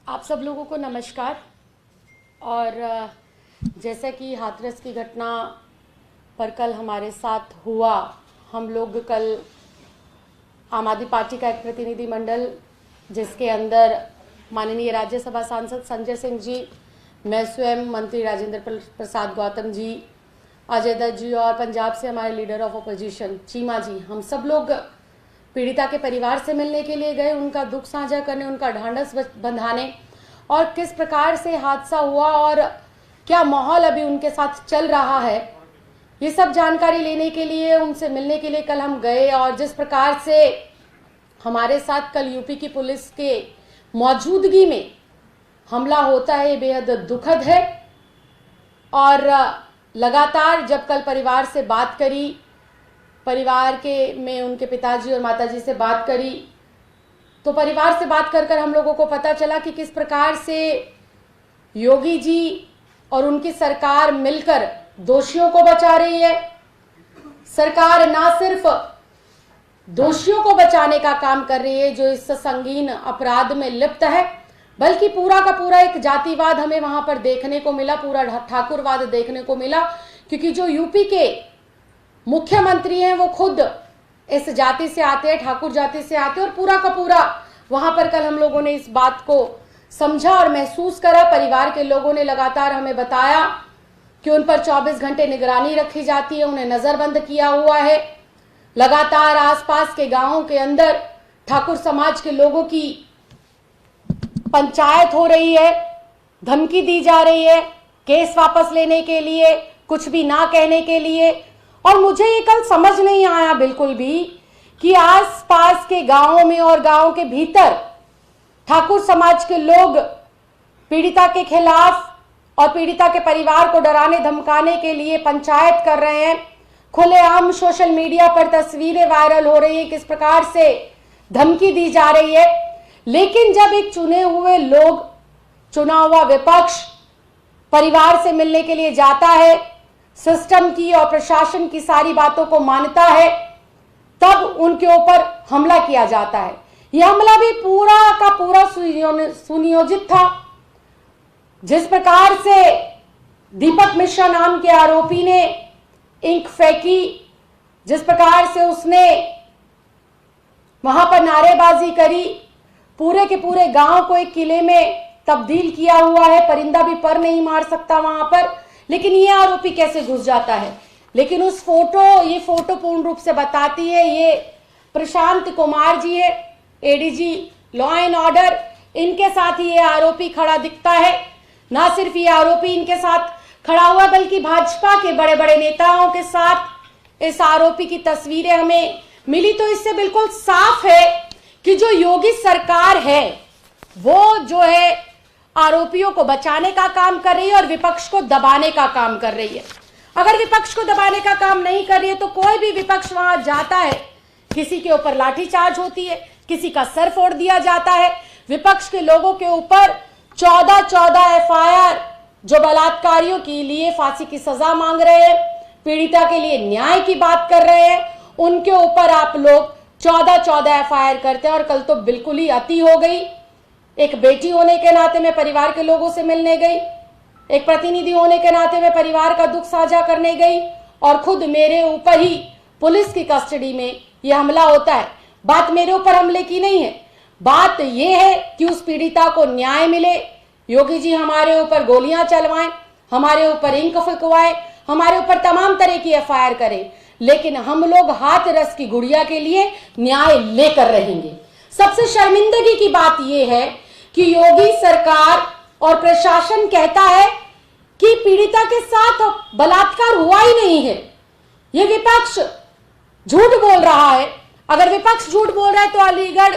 आप सब लोगों को नमस्कार। और जैसा कि हाथरस की घटना पर कल हमारे साथ हुआ, हम लोग कल आम आदमी पार्टी का एक प्रतिनिधिमंडल जिसके अंदर माननीय राज्यसभा सांसद संजय सिंह जी, मैं स्वयं मंत्री राजेंद्र प्रसाद गौतम जी, अजय दत्त जी और पंजाब से हमारे लीडर ऑफ अपोजिशन चीमा जी, हम सब लोग पीड़िता के परिवार से मिलने के लिए गए, उनका दुख साझा करने, उनका ढांढस बंधाने और किस प्रकार से हादसा हुआ और क्या माहौल अभी उनके साथ चल रहा है, ये सब जानकारी लेने के लिए, उनसे मिलने के लिए कल हम गए। और जिस प्रकार से हमारे साथ कल यूपी की पुलिस के मौजूदगी में हमला होता है, ये बेहद दुखद है। और लगातार जब कल परिवार से बात करी, परिवार के में उनके पिताजी और माताजी से बात करी, तो परिवार से बात कर हम लोगों को पता चला कि किस प्रकार से योगी जी और उनकी सरकार मिलकर दोषियों को बचा रही है। सरकार ना सिर्फ दोषियों को बचाने का काम कर रही है जो इस संगीन अपराध में लिप्त है, बल्कि पूरा का पूरा एक जातिवाद हमें वहां पर देखने को मिला, पूरा ठाकुरवाद देखने को मिला, क्योंकि जो यूपी के मुख्यमंत्री हैं वो खुद इस जाति से आते हैं, ठाकुर जाति से आते हैं। और पूरा का पूरा वहां पर कल हम लोगों ने इस बात को समझा और महसूस करा। परिवार के लोगों ने लगातार हमें बताया कि उन पर 24 घंटे निगरानी रखी जाती है, उन्हें नजरबंद किया हुआ है। लगातार आसपास के गांवों के अंदर ठाकुर समाज के लोगों की पंचायत हो रही है, धमकी दी जा रही है केस वापस लेने के लिए, कुछ भी ना कहने के लिए। और मुझे ये कल समझ नहीं आया बिल्कुल भी कि आसपास के गांवों में और गांवों के भीतर ठाकुर समाज के लोग पीड़िता के खिलाफ और पीड़िता के परिवार को डराने धमकाने के लिए पंचायत कर रहे हैं। खुलेआम सोशल मीडिया पर तस्वीरें वायरल हो रही है, किस प्रकार से धमकी दी जा रही है। लेकिन जब एक चुने हुए लोग, चुना हुआ विपक्ष परिवार से मिलने के लिए जाता है, सिस्टम की और प्रशासन की सारी बातों को मानता है, तब उनके ऊपर हमला किया जाता है। यह हमला भी पूरा का पूरा सुनियोजित था। जिस प्रकार से दीपक मिश्रा नाम के आरोपी ने इंक फेंकी, जिस प्रकार से उसने वहां पर नारेबाजी करी, पूरे के पूरे गांव को एक किले में तब्दील किया हुआ है, परिंदा भी पर नहीं मार सकता वहां पर। लेकिन ये आरोपी कैसे घुस जाता है। लेकिन उस ये फोटो पूर्ण रूप से बताती है, ये प्रशांत कुमार जी है, एडीजी लॉ एंड ऑर्डर, इनके साथ ही ये आरोपी खड़ा दिखता है। ना सिर्फ ये आरोपी इनके साथ खड़ा हुआ, बल्कि भाजपा के बड़े बड़े नेताओं के साथ इस आरोपी की तस्वीरें हमें मिली। तो इससे बिल्कुल साफ है कि जो योगी सरकार है वो जो है आरोपियों को बचाने का काम कर रही है और विपक्ष को दबाने का काम कर रही है। अगर विपक्ष को दबाने का काम नहीं कर रही है तो कोई भी विपक्ष वहां जाता है, किसी के ऊपर लाठीचार्ज होती है, किसी का सर फोड़ दिया जाता है। विपक्ष के लोगों के ऊपर 14 एफआईआर, जो बलात्कारियों के लिए फांसी की सजा मांग रहे हैं, पीड़िता के लिए न्याय की बात कर रहे हैं, उनके ऊपर आप लोग 14 एफआईआर करते हैं। और कल तो बिल्कुल ही अति हो गई। एक बेटी होने के नाते मैं परिवार के लोगों से मिलने गई, एक प्रतिनिधि होने के नाते मैं परिवार का दुख साझा करने गई, और खुद मेरे ऊपर ही पुलिस की कस्टडी में यह हमला होता है। बात मेरे ऊपर हमले की नहीं है, बात यह है कि उस पीड़िता को न्याय मिले। योगी जी हमारे ऊपर गोलियां चलवाएं, हमारे ऊपर इंक फेंकवाएं, हमारे ऊपर तमाम तरह की एफआईआर करें, लेकिन हम लोग हाथरस की गुड़िया के लिए न्याय लेकर रहेंगे। सबसे शर्मिंदगी की बात यह है कि योगी सरकार और प्रशासन कहता है कि पीड़िता के साथ बलात्कार हुआ ही नहीं है। यह विपक्ष झूठ बोल रहा है। अगर विपक्ष झूठ बोल रहा है तो अलीगढ़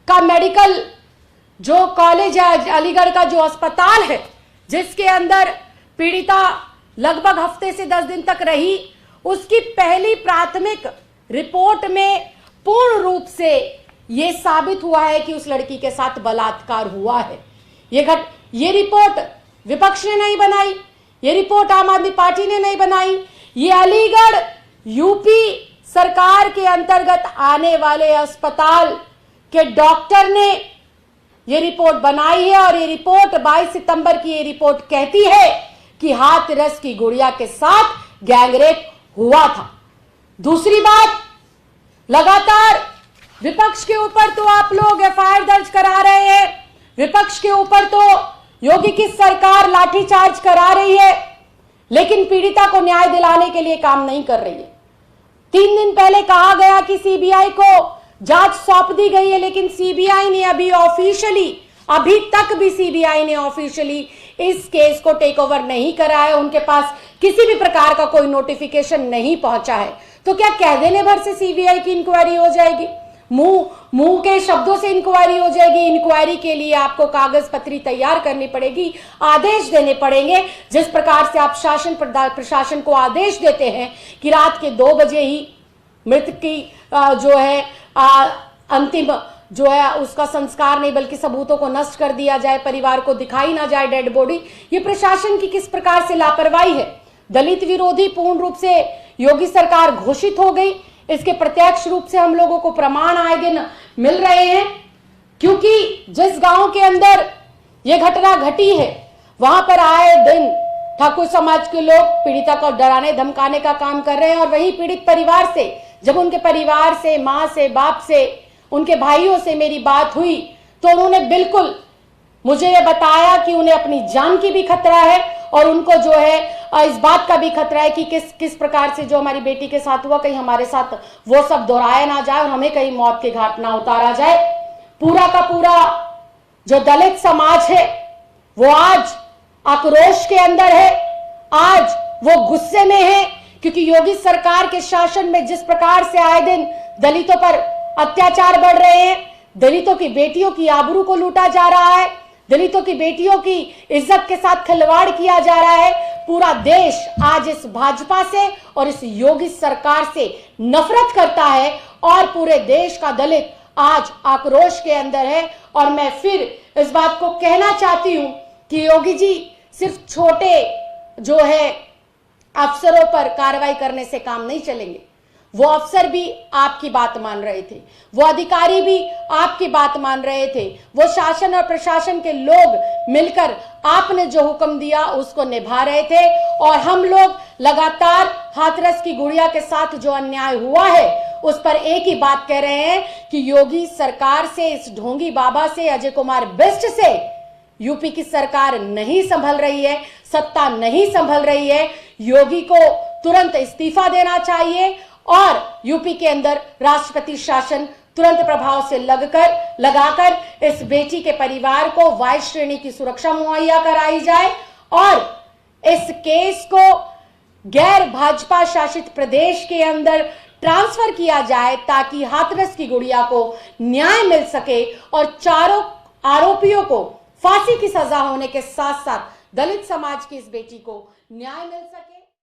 का मेडिकल जो कॉलेज है, अलीगढ़ का जो अस्पताल है जिसके अंदर पीड़िता लगभग हफ्ते से 10 दिन तक रही, उसकी पहली प्राथमिक रिपोर्ट में पूर्ण रूप से यह साबित हुआ है कि उस लड़की के साथ बलात्कार हुआ है। ये रिपोर्ट विपक्ष ने नहीं बनाई, ये रिपोर्ट आम आदमी पार्टी ने नहीं बनाई, ये अलीगढ़ यूपी सरकार के अंतर्गत आने वाले अस्पताल के डॉक्टर ने ये रिपोर्ट बनाई है और ये रिपोर्ट 22 सितंबर की ये रिपोर्ट कहती है कि हाथरस की गुड़िया के साथ गैंगरेप हुआ था। दूसरी बात, लगातार विपक्ष के ऊपर तो आप लोग एफआईआर दर्ज करा रहे हैं, विपक्ष के ऊपर तो योगी की सरकार लाठीचार्ज करा रही है, लेकिन पीड़िता को न्याय दिलाने के लिए काम नहीं कर रही है। 3 दिन पहले कहा गया कि सीबीआई को जांच सौंप दी गई है, लेकिन सीबीआई ने अभी तक भी सीबीआई ने ऑफिशियली इस केस को टेक ओवर नहीं करा है। उनके पास किसी भी प्रकार का कोई नोटिफिकेशन नहीं पहुंचा है। तो क्या कह देने भर से सीबीआई की इंक्वायरी हो जाएगी? मुंह के शब्दों से इंक्वायरी हो जाएगी? इंक्वायरी के लिए आपको कागज पत्री तैयार करनी पड़ेगी, आदेश देने पड़ेंगे। जिस प्रकार से आप शासन प्रशासन को आदेश देते हैं कि रात के 2 बजे ही मृतक की जो है अंतिम जो है उसका संस्कार नहीं बल्कि सबूतों को नष्ट कर दिया जाए, परिवार को दिखाई ना जाए डेड बॉडी, ये प्रशासन की किस प्रकार से लापरवाही है। दलित विरोधी पूर्ण रूप से योगी सरकार घोषित हो गई, इसके प्रत्यक्ष रूप से हम लोगों को प्रमाण आए दिन मिल रहे हैं, क्योंकि जिस गांव के अंदर यह घटना घटी है वहां पर आए दिन ठाकुर समाज के लोग पीड़िता को डराने धमकाने का काम कर रहे हैं। और वही पीड़ित परिवार से जब उनके परिवार से, मां से, बाप से, उनके भाइयों से मेरी बात हुई तो उन्होंने बिल्कुल मुझे ये बताया कि उन्हें अपनी जान की भी खतरा है और उनको जो है इस बात का भी खतरा है कि किस प्रकार से जो हमारी बेटी के साथ हुआ कहीं हमारे साथ वो सब दोहराया ना जाए और हमें कहीं मौत के घाट ना उतारा जाए। पूरा का पूरा जो दलित समाज है वो आज आक्रोश के अंदर है, आज वो गुस्से में है, क्योंकि योगी सरकार के शासन में जिस प्रकार से आए दिन दलितों पर अत्याचार बढ़ रहे हैं, दलितों की बेटियों की आबरू को लूटा जा रहा है, दलितों की बेटियों की इज्जत के साथ खिलवाड़ किया जा रहा है। पूरा देश आज इस भाजपा से और इस योगी सरकार से नफरत करता है और पूरे देश का दलित आज आक्रोश के अंदर है। और मैं फिर इस बात को कहना चाहती हूं कि योगी जी सिर्फ छोटे जो है अफसरों पर कार्रवाई करने से काम नहीं चलेंगे। वो अफसर भी आपकी बात मान रहे थे, वो अधिकारी भी आपकी बात मान रहे थे, वो शासन और प्रशासन के लोग मिलकर आपने जो हुक्म दिया उसको निभा रहे थे। और हम लोग लगातार हाथरस की गुड़िया के साथ जो अन्याय हुआ है उस पर एक ही बात कह रहे हैं कि योगी सरकार से, इस ढोंगी बाबा से, अजय कुमार बिष्ट से यूपी की सरकार नहीं संभल रही है, सत्ता नहीं संभल रही है। योगी को तुरंत इस्तीफा देना चाहिए और यूपी के अंदर राष्ट्रपति शासन तुरंत प्रभाव से लगाकर इस बेटी के परिवार को वाई श्रेणी की सुरक्षा मुहैया कराई जाए और इस केस को गैर भाजपा शासित प्रदेश के अंदर ट्रांसफर किया जाए ताकि हाथरस की गुड़िया को न्याय मिल सके और चारों आरोपियों को फांसी की सजा होने के साथ साथ दलित समाज की इस बेटी को न्याय मिल सके।